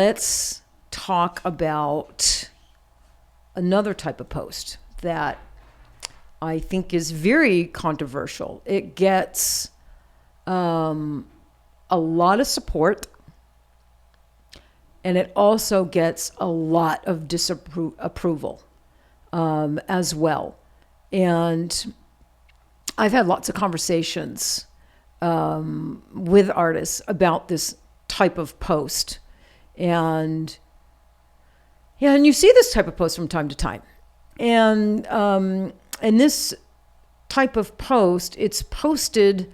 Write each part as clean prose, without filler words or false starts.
let's talk about another type of post that I think is very controversial. It gets a lot of support, and it also gets a lot of disapproval as well. And I've had lots of conversations with artists about this type of post. And you see this type of post from time to time. And this type of post, it's posted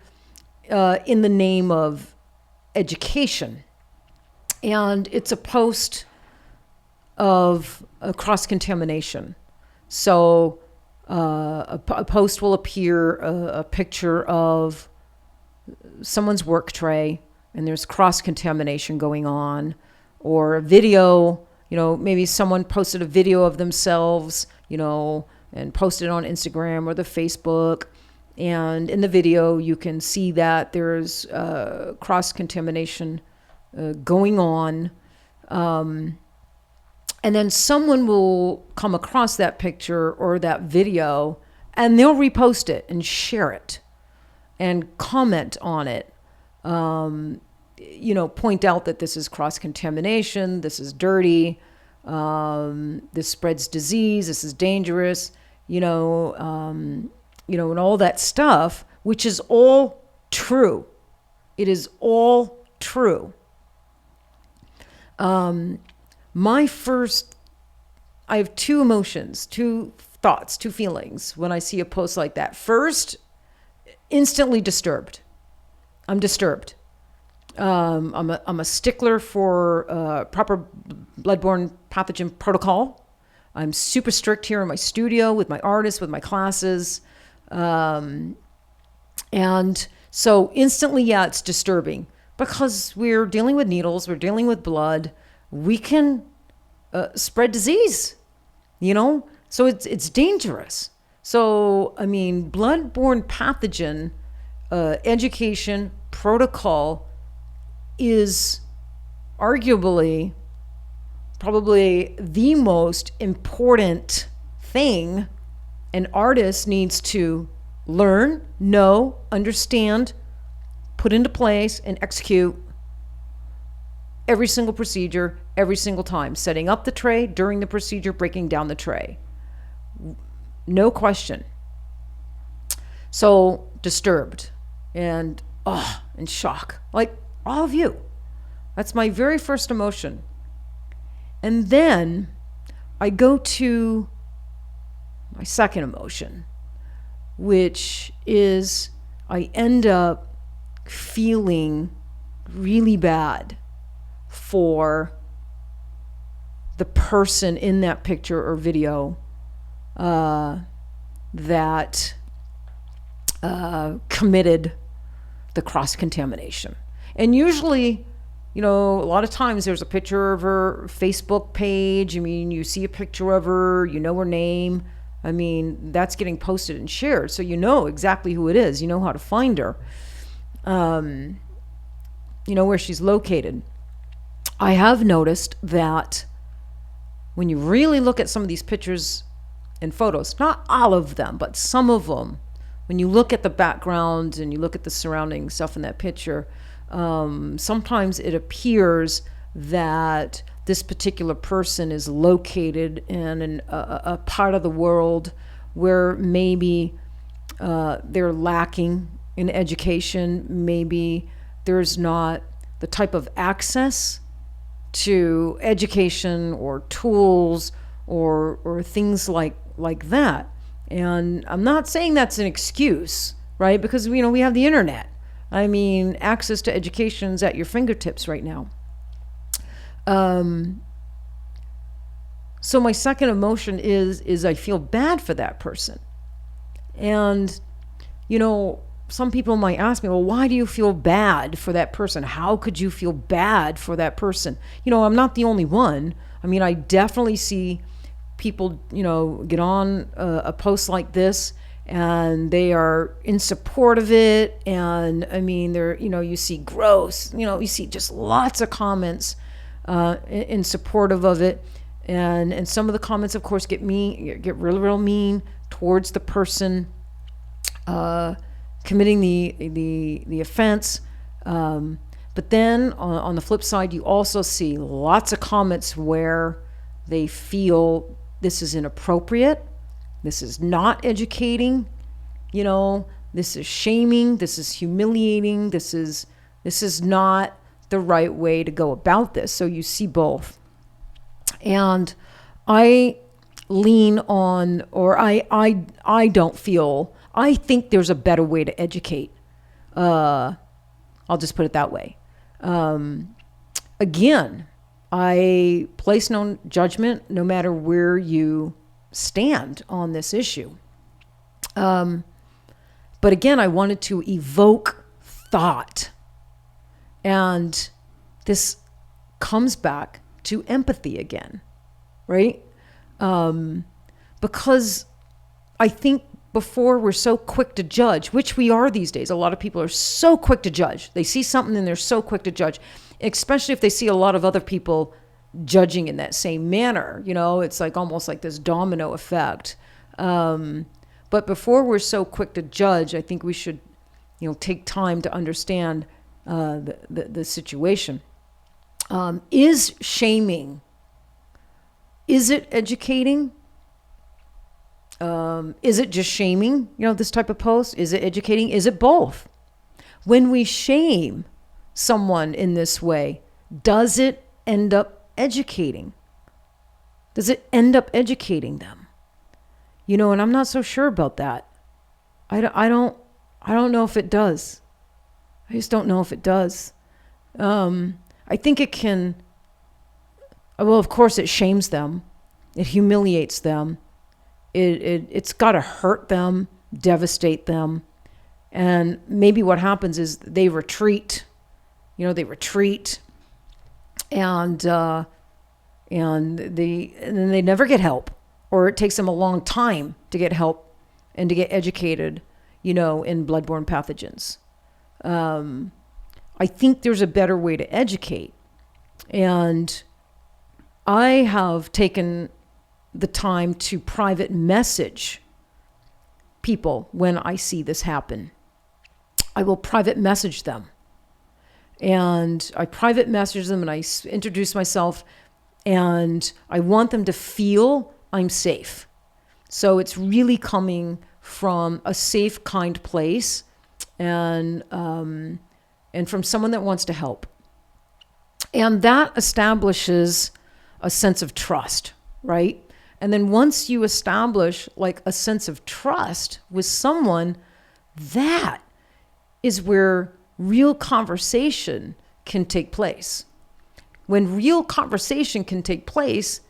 in the name of education. And it's a post of cross-contamination. So a post will appear, a picture of someone's work tray, and there's cross-contamination going on. Or a video, maybe someone posted a video of themselves, and posted it on Instagram or the Facebook. And in the video, you can see that there's cross-contamination going on. And then someone will come across that picture or that video, and they'll repost it and share it and comment on it. Point out that this is cross-contamination, this is dirty, this spreads disease, this is dangerous, and all that stuff, which is all true. It is all true. I have two emotions, two thoughts, two feelings when I see a post like that. First, instantly disturbed. I'm disturbed. I'm a stickler for proper bloodborne pathogen protocol. I'm super strict here in my studio with my artists, with my classes. And so instantly, it's disturbing because we're dealing with needles, we're dealing with blood. We can spread disease, so it's dangerous. So, bloodborne pathogen education protocol is arguably probably the most important thing an artist needs to learn, know, understand, put into place, and execute every single procedure, every single time. Setting up the tray, during the procedure, breaking down the tray. No question. So disturbed and in shock, like all of you. That's my very first emotion. And then I go to my second emotion, which is I end up feeling really bad for the person in that picture or video that committed the cross-contamination. And usually, a lot of times there's a picture of her Facebook page. You see a picture of her, her name. That's getting posted and shared. So you know exactly who it is. You know how to find her. Where she's located. I have noticed that when you really look at some of these pictures and photos, not all of them, but some of them, when you look at the background and you look at the surrounding stuff in that picture, sometimes it appears that this particular person is located in a part of the world where maybe they're lacking in education. Maybe there's not the type of access to education or tools or things like that. And I'm not saying that's an excuse, right? Because we have the internet. Access to education is at your fingertips right now. So my second emotion is I feel bad for that person. And some people might ask me, well, why do you feel bad for that person? How could you feel bad for that person? I'm not the only one. I definitely see people, get on a post like this and they are in support of it. And they're, you see gross, you see just lots of comments in supportive of it. And some of the comments, of course, get real mean towards the person committing the offense. But then on the flip side, you also see lots of comments where they feel this is inappropriate, this is not educating, this is shaming, this is humiliating, this is not the right way to go about this. So you see both. And I lean on, or I don't feel, I think there's a better way to educate. I'll just put it that way. Again, I place no judgment no matter where you stand on this issue. But again, I wanted to evoke thought. And this comes back to empathy again, right? Because I think before we're so quick to judge, which we are these days. A lot of people are so quick to judge. They see something and they're so quick to judge, especially if they see a lot of other people judging in that same manner. It's like almost like this domino effect. But before we're so quick to judge, I think we should, take time to understand the situation. Is shaming, is it educating? Is it just shaming, this type of post? Is it educating? Is it both? When we shame someone in this way, does it end up educating? Does it end up educating them? And I'm not so sure about that. I don't know if it does. I just don't know if it does. I think it can, well, of course it shames them. It humiliates them. It's got to hurt them, devastate them. And maybe what happens is they retreat, and then they never get help, or it takes them a long time to get help and to get educated, in bloodborne pathogens. I think there's a better way to educate. And I have taken the time to private message people when I see this happen. I will private message them. And I private message them and I introduce myself, and I want them to feel I'm safe. So it's really coming from a safe, kind place, and from someone that wants to help. And that establishes a sense of trust, right? And then once you establish like a sense of trust with someone, that is where real conversation can take place. When real conversation can take place,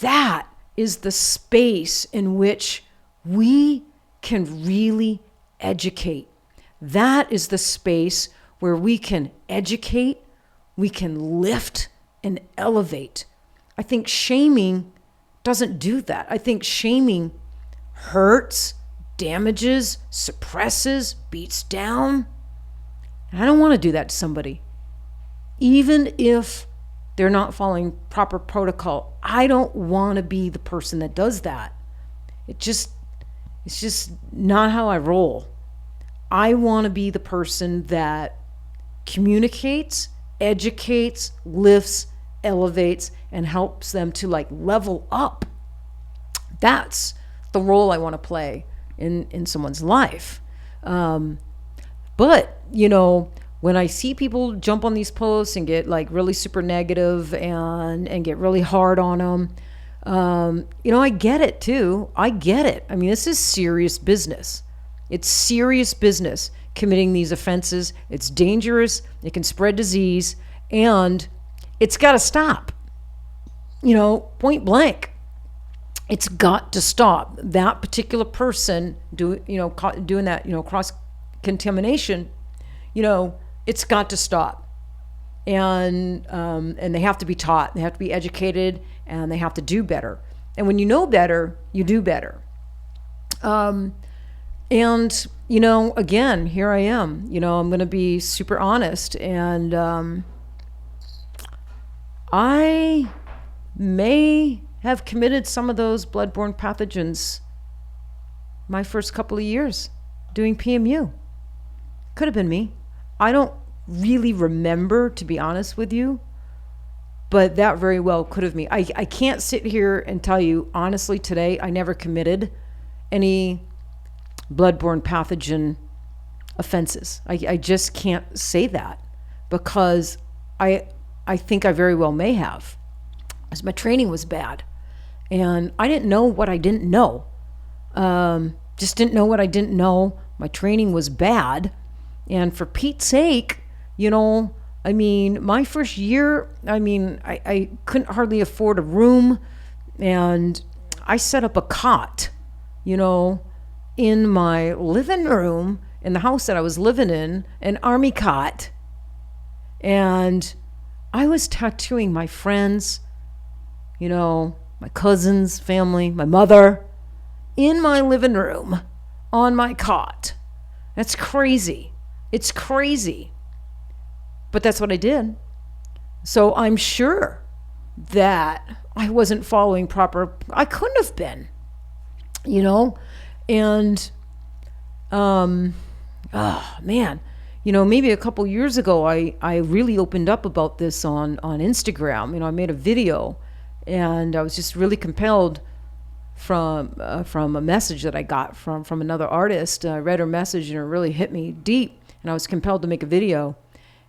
that is the space in which we can really educate. That is the space where we can educate, we can lift and elevate. I think shaming doesn't do that. I think shaming hurts, damages, suppresses, beats down. And I don't want to do that to somebody. Even if they're not following proper protocol, I don't want to be the person that does that. It's just not how I roll. I want to be the person that communicates, educates, lifts, elevates, and helps them to like level up. That's the role I want to play in someone's life. But, when I see people jump on these posts and get like really super negative and get really hard on them, I get it too. I get it. I mean, this is serious business. It's serious business committing these offenses. It's dangerous. It can spread disease, and it's got to stop. Point blank. It's got to stop. That particular person doing that, cross contamination, it's got to stop. And they have to be taught. They have to be educated, and they have to do better. And when you know better, you do better. And, again, here I am. I'm going to be super honest. And I may have committed some of those bloodborne pathogens my first couple of years doing PMU. Could have been me. I don't really remember, to be honest with you, but that very well could have been me. I can't sit here and tell you honestly today I never committed any bloodborne pathogen offenses. I just can't say that, because I think I very well may have, because my training was bad and I didn't know what I didn't know. Just didn't know what I didn't know. My training was bad, and for Pete's sake, I mean, my first year, I couldn't hardly afford a room, and I set up a cot, in my living room in the house that I was living in, an army cot. And I was tattooing my friends, my cousins, family, my mother, in my living room on my cot. That's crazy. It's crazy. But that's what I did. So I'm sure that I wasn't following proper. I couldn't have been, and oh man, maybe a couple years ago I really opened up about this on Instagram. I made a video, and I was just really compelled from a message that I got from another artist. I read her message and it really hit me deep, and I was compelled to make a video.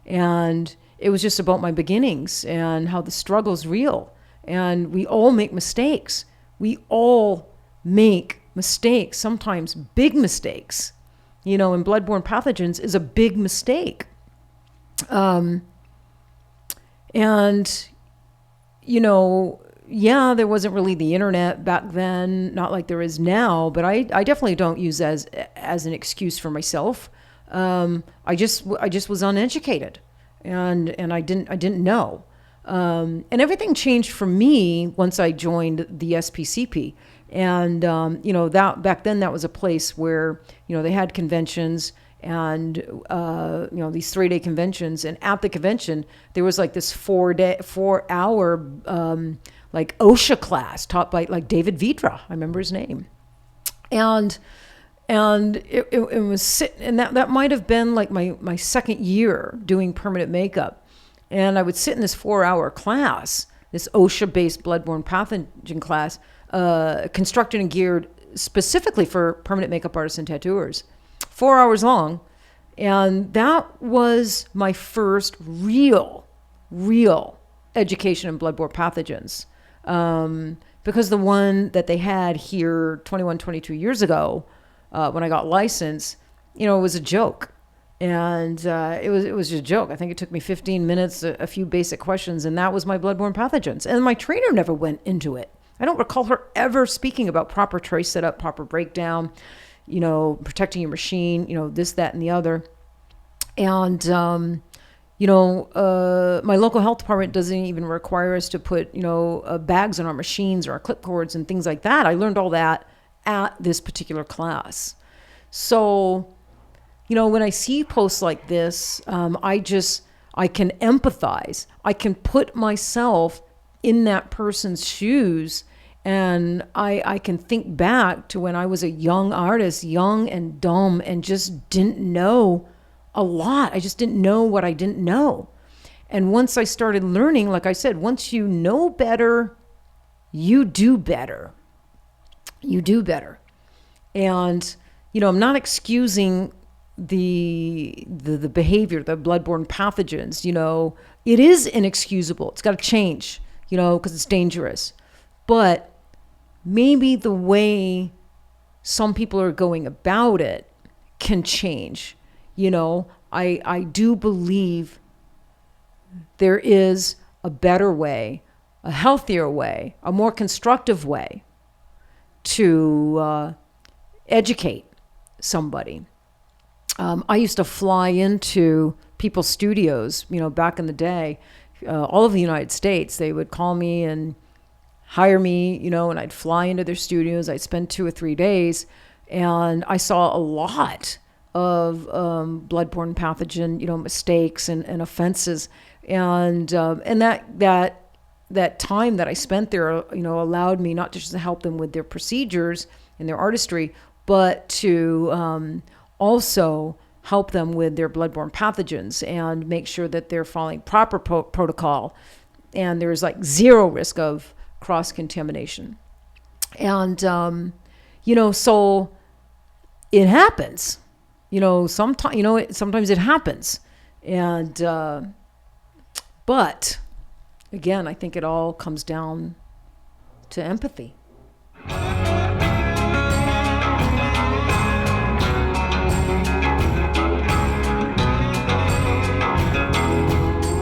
And it was just about my beginnings and how the struggle's real. And we all make mistakes. We all make mistakes, sometimes big mistakes. And bloodborne pathogens is a big mistake. Yeah, there wasn't really the internet back then, not like there is now, but I definitely don't use as an excuse for myself. I just was uneducated, and I didn't know. And everything changed for me once I joined the SPCP. And, that back then that was a place where, they had conventions and, these 3-day conventions. And at the convention, there was like this 4-hour, like OSHA class taught by like David Vidra. I remember his name. And it was and that might have been like my second year doing permanent makeup. And I would sit in this 4-hour class, this OSHA-based bloodborne pathogen class, constructed and geared specifically for permanent makeup artists and tattooers, 4 hours long. And that was my first real education in bloodborne pathogens. Because the one that they had here 21, 22 years ago, when I got licensed, it was a joke. And it was just a joke. I think it took me 15 minutes, a few basic questions, and that was my bloodborne pathogens. And my trainer never went into it. I don't recall her ever speaking about proper trace setup, proper breakdown, protecting your machine, this, that, and the other. And, my local health department doesn't even require us to put, bags on our machines or our clip cords and things like that. I learned all that at this particular class. So, when I see posts like this, I can empathize. I can put myself in that person's shoes, and I can think back to when I was a young artist, young and dumb, and just didn't know a lot. I just didn't know what I didn't know. And once I started learning, like I said, once you know better, you do better. You do better. And, I'm not excusing the behavior, the bloodborne pathogens. It is inexcusable. It's got to change, because it's dangerous. But maybe the way some people are going about it can change. I do believe there is a better way, a healthier way, a more constructive way to educate somebody. I used to fly into people's studios, back in the day, all over the United States. They would call me and hire me, and I'd fly into their studios. I'd spend 2 or 3 days, and I saw a lot of bloodborne pathogen, mistakes and offenses, and that that time that I spent there, allowed me not just to help them with their procedures and their artistry, but to also help them with their bloodborne pathogens and make sure that they're following proper protocol and there's like zero risk of cross-contamination. And, so it happens, sometimes it happens. And, but again, I think it all comes down to empathy.